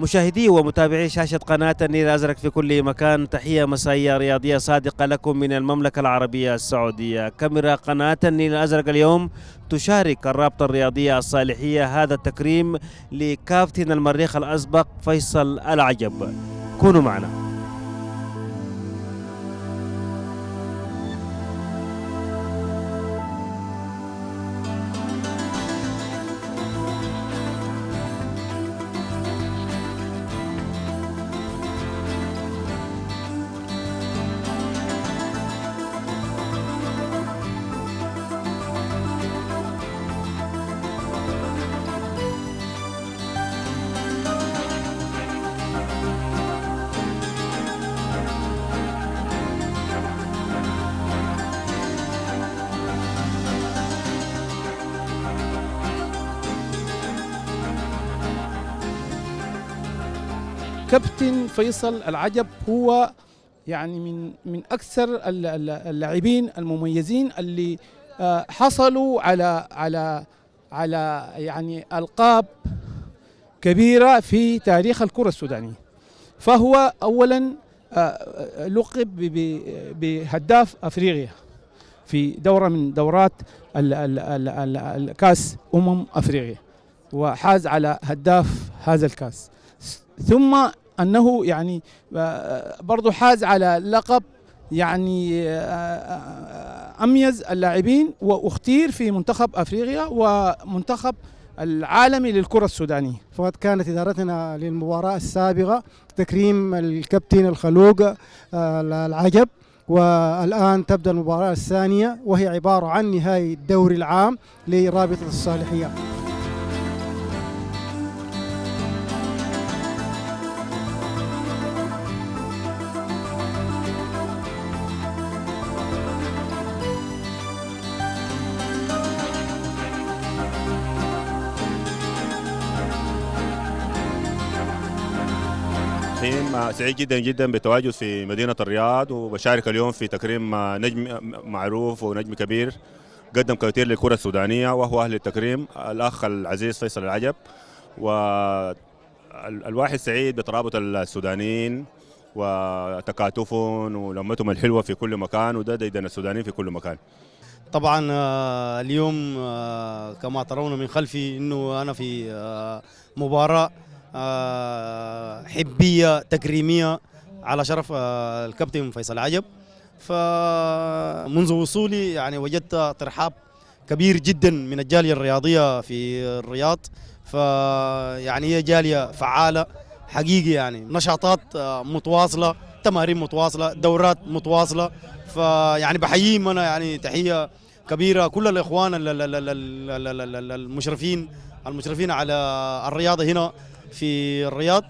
مشاهدي ومتابعي شاشة قناة النيل الأزرق في كل مكان، تحية مسائية رياضية صادقة لكم من المملكة العربية السعودية. كاميرا قناة النيل الأزرق اليوم تشارك الرابطة الرياضية الصالحية هذا التكريم لكابتن المريخ الأسبق فيصل العجب. كونوا معنا. كابتن فيصل العجب هو يعني من أكثر اللاعبين المميزين اللي حصلوا على يعني ألقاب كبيرة في تاريخ الكرة السودانية. فهو أولا لقب بهداف أفريقيا في دورة من دورات الكاس أفريقيا، وحاز على هداف هذا الكاس. ثم أنه يعني برضو حاز على لقب يعني أميز اللاعبين، واختير في منتخب أفريقيا ومنتخب العالمي للكرة السودانية. فقد كانت إدارتنا للمباراة السابقة تكريم الكابتن الخلوق العجب، والآن تبدأ المباراة الثانية وهي عبارة عن نهاية الدوري العام لرابطة الصالحية. سعيد جدا جدا بالتواجد في مدينة الرياض، وبشارك اليوم في تكريم نجم معروف ونجم كبير قدم كثير للكرة السودانية، وهو أهل التكريم الأخ العزيز فيصل العجب. والواحد سعيد بترابط السودانيين وتكاتفهم ولمتهم الحلوة في كل مكان، وده ديدن السودانيين في كل مكان. طبعا اليوم كما ترون من خلفي انه انا في مباراة حبية تكريمية على شرف الكابتن فيصل العجب. فمنذ وصولي يعني وجدت ترحاب كبير جدا من الجالية الرياضية في الرياض. فيعني هي جالية فعالة حقيقي، يعني نشاطات متواصلة، تمارين متواصلة، دورات متواصلة. فيعني بحييهم أنا يعني تحية كبيرة كل الإخوان المشرفين على الرياضة هنا في الرياض.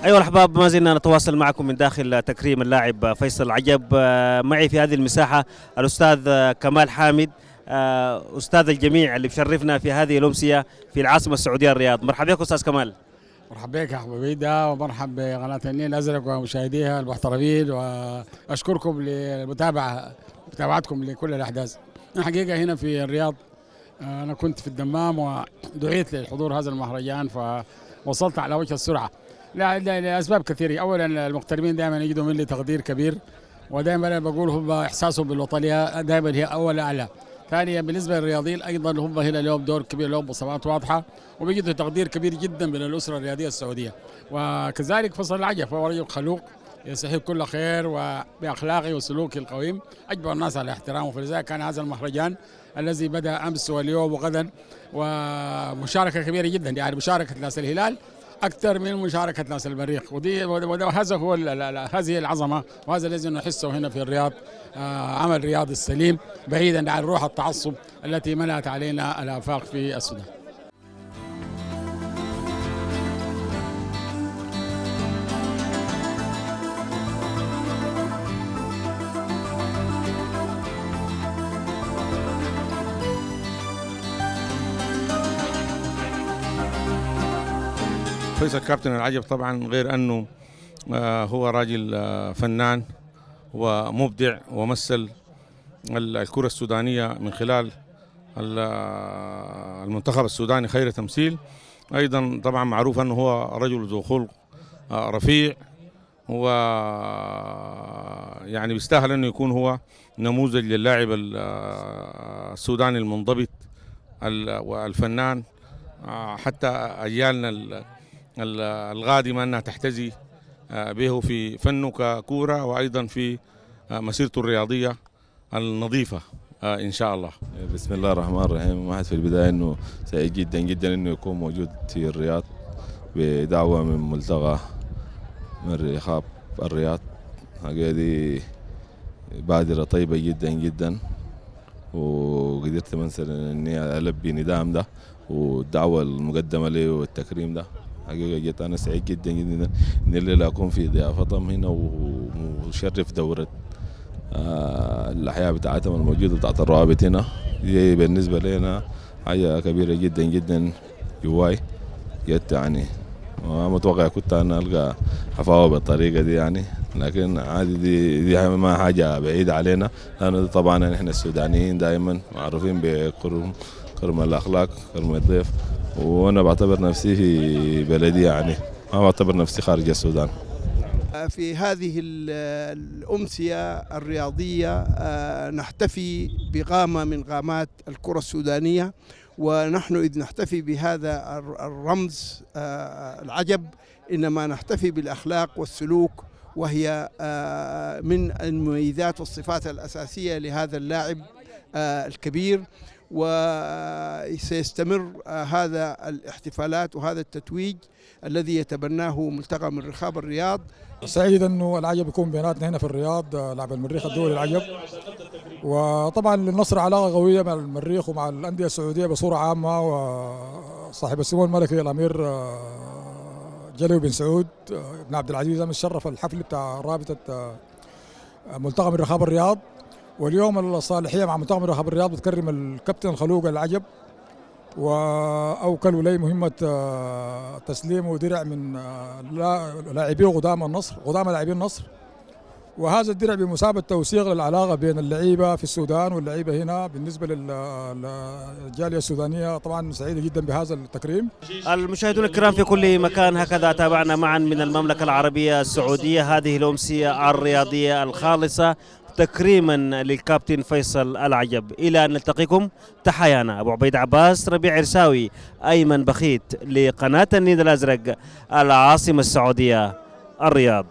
أيها الأحباب، ما زلنا نتواصل معكم من داخل تكريم اللاعب فيصل العجب. معي في هذه المساحة الأستاذ كمال حامد، أستاذ الجميع اللي بشرفنا في هذه الأمسية في العاصمة السعودية الرياض. مرحبا بك أستاذ كمال. مرحبا بك يا حبيبي ده، ومرحبا بقناة النيل الأزرق ومشاهديها المحترمين، وأشكركم لمتابعتكم لكل الأحداث. الحقيقة هنا في الرياض أنا كنت في الدمام ودعيت للحضور هذا المهرجان، فوصلت على وجه السرعة لأسباب كثيرة. أولا المغتربين دائما يجدوا مني تقدير كبير، ودائما أنا بقول هم إحساسهم بالوطنية دائما هي أول أعلى. ثانيا بالنسبة للرياضيين أيضا هم هنا اليوم دور كبير، لهم بصمات واضحة وبيجدوا تقدير كبير جدا من الأسرة الرياضية السعودية. وكذلك فيصل العجب فهو رجل خلوق يستحق كل خير، وبأخلاقه وسلوكه القويم أجبر الناس على احترامه. فلذلك كان هذا المهرجان الذي بدأ أمس واليوم وغدا ومشاركة كبيرة جدا، يعني مشاركة ناس الهلال أكثر من مشاركة ناس المريخ، وهذا هو هذه العظمة، وهذا الذي نحسه هنا في الرياض. عمل رياضي السليم بعيدا عن روح التعصب التي ملأت علينا الآفاق في السودان. فيصل كابتن العجب طبعا غير أنه هو راجل فنان ومبدع ومثل الكرة السودانية من خلال المنتخب السوداني خير تمثيل. أيضا طبعا معروف أنه هو رجل ذو خلق رفيع، و يعني بيستاهل أنه يكون هو نموذج للاعب السوداني المنضبط والفنان، حتى أجيالنا القادمة أنها تحتذي به في فنه ككورة وأيضا في مسيرته الرياضية النظيفة إن شاء الله. بسم الله الرحمن الرحيم. واحد في البداية إنه سعيد جدا جدا إنه يكون موجود في الرياض بدعوة من ملتقى من رخاب الرياض. هذه بادرة طيبة جدا جدا، وقدرت مثلا إني ألبي ندام ده والدعوة المقدمة لي والتكريم ده. حقيقة جيت أنا سعيد جدا جدا إن الليلة أكون في ضيافتهم هنا وشرف دورة الأحياء بتاعتهم الموجودة بتاعت الروابط هنا. دي بالنسبة لنا حاجة كبيرة جدا جدا جواي. جيت يعني ما متوقع كنت أنا ألقى حفاوة بالطريقة دي يعني، لكن عادي دي ما حاجة بعيدة علينا، لأنه طبعا إحنا السودانيين دائما معروفين بكرم الأخلاق كرم الضيف، وأنا بعتبر نفسي في بلدي يعني، ما بعتبر نفسي خارج السودان. في هذه الأمسية الرياضية نحتفي بغامة من غامات الكرة السودانية، ونحن إذ نحتفي بهذا الرمز العجب إنما نحتفي بالأخلاق والسلوك، وهي من المميزات والصفات الأساسية لهذا اللاعب الكبير. وسيستمر هذا الاحتفالات وهذا التتويج الذي يتبناه ملتقى من رخاب الرياض. سعيد انه العجب يكون بيناتنا هنا في الرياض، لاعب المريخ الدولي العجب، وطبعا للنصر علاقه قويه مع المريخ ومع الانديه السعوديه بصوره عامه، وصاحب السمو الملكي الامير جلوي بن سعود بن عبد العزيز امس شرف الحفل بتاع رابطه ملتقى من رخاب الرياض، واليوم الصالحيه مع ملتقى من رخاب الرياض بتكرم الكابتن الخلوق العجب، وأوكلوا لي مهمة تسليم درع من لاعبي قدام لاعبي النصر، وهذا الدرع بمثابة توثيق للعلاقة بين اللعيبة في السودان واللعيبة هنا. بالنسبة للجالية السودانية طبعا سعيدة جدا بهذا التكريم. المشاهدون الكرام في كل مكان، هكذا تابعنا معا من المملكة العربية السعودية هذه الأمسية الرياضية الخالصة تكريما للكابتن فيصل العجب. إلى أن نلتقيكم، تحيانا أبو عبيد عباس، ربيع عرساوي، أيمن بخيت لقناة النيل الأزرق، العاصمة السعودية الرياض.